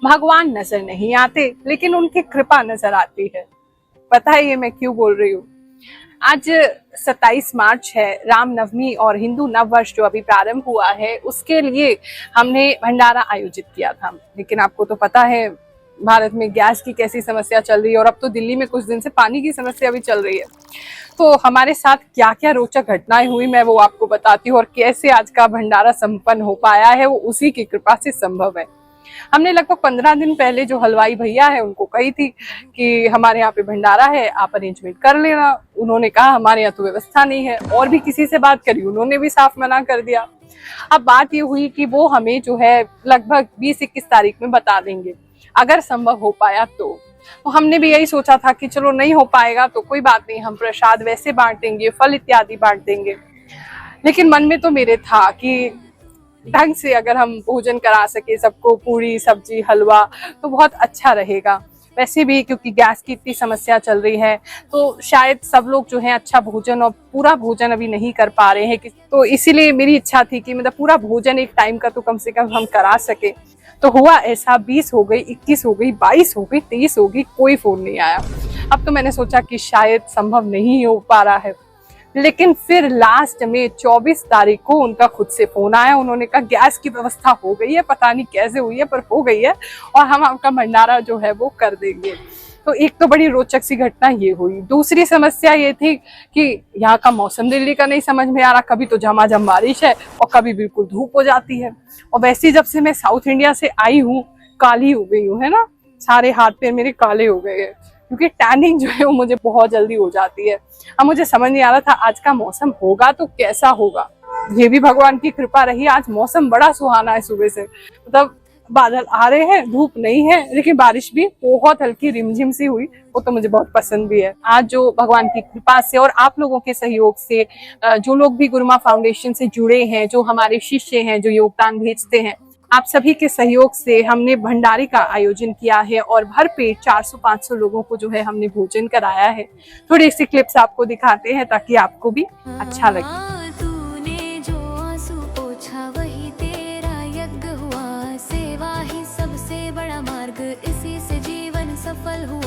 भगवान नजर नहीं आते लेकिन उनकी कृपा नजर आती है। पता है ये मैं क्यों बोल रही हूँ? आज 27 मार्च है, रामनवमी और हिंदू नव वर्ष जो अभी प्रारंभ हुआ है उसके लिए हमने भंडारा आयोजित किया था। लेकिन आपको तो पता है भारत में गैस की कैसी समस्या चल रही है और अब तो दिल्ली में कुछ दिन से पानी की समस्या भी चल रही है। तो हमारे साथ क्या क्या रोचक घटनाएं हुई मैं वो आपको बताती हूँ, और कैसे आज का भंडारा संपन्न हो पाया है वो उसी की कृपा से संभव है। हमने लगभग 15 दिन पहले जो हलवाई भैया है उनको कही थी कि हमारे यहाँ पे भंडारा है, आप अरेंजमेंट कर लेना। उन्होंने कहा हमारे यहाँ तो व्यवस्था नहीं है, और भी किसी से बात करी, उन्होंने भी साफ मना कर दिया। अब बात ये हुई कि वो हमें जो है लगभग 20-21 तारीख में बता देंगे, अगर संभव हो पाया तो हमने भी यही सोचा था कि चलो नहीं हो पाएगा तो कोई बात नहीं, हम प्रसाद वैसे बांट देंगे, फल इत्यादि बांट देंगे। लेकिन मन में तो मेरे था कि ढंग से अगर हम भोजन करा सके सबको, पूरी सब्जी हलवा, तो बहुत अच्छा रहेगा। वैसे भी क्योंकि गैस की इतनी समस्या चल रही है तो शायद सब लोग जो है अच्छा भोजन और पूरा भोजन अभी नहीं कर पा रहे हैं, तो इसीलिए मेरी इच्छा थी कि मतलब पूरा भोजन एक टाइम का तो कम से कम हम करा सके। तो हुआ ऐसा, 20 हो गई, 21 हो गई, 22 हो गई, 23 हो गई, कोई फोन नहीं आया। अब तो मैंने सोचा कि शायद संभव नहीं हो पा रहा है, लेकिन फिर लास्ट में 24 तारीख को उनका खुद से फोन आया। उन्होंने कहा गैस की व्यवस्था हो गई है, पता नहीं कैसे हुई है पर हो गई है, और हम आपका भंडारा जो है वो कर देंगे। तो एक तो बड़ी रोचक सी घटना ये हुई। दूसरी समस्या ये थी कि यहाँ का मौसम दिल्ली का नहीं समझ में आ रहा, कभी तो झमाझम बारिश है और कभी बिल्कुल धूप हो जाती है। और वैसे जब से मैं साउथ इंडिया से आई हूँ काली हो गई हूँ, है ना, सारे हाथ पैर मेरे काले हो गए हैं क्योंकि टैनिंग जो है वो मुझे बहुत जल्दी हो जाती है। अब मुझे समझ नहीं आ रहा था आज का मौसम होगा तो कैसा होगा। ये भी भगवान की कृपा रही, आज मौसम बड़ा सुहाना है। सुबह से मतलब बादल आ रहे हैं, धूप नहीं है, लेकिन बारिश भी बहुत हल्की रिमझिम सी हुई, वो तो मुझे बहुत पसंद भी है। आज जो भगवान की कृपा से और आप लोगों के सहयोग से, जो लोग भी गुरुमा फाउंडेशन से जुड़े हैं, जो हमारे शिष्य हैं, जो योगदान भेजते हैं, आप सभी के सहयोग से हमने भंडारे का आयोजन किया है और भरपेट 400-500 लोगों को जो है हमने भोजन कराया है। थोड़ी सी क्लिप्स आपको दिखाते हैं ताकि आपको भी अच्छा लगे। तूने जो आंसू पोंछा वही तेरा यज्ञ हुआ, सेवा ही सबसे बड़ा मार्ग, इसी से जीवन सफल हुआ।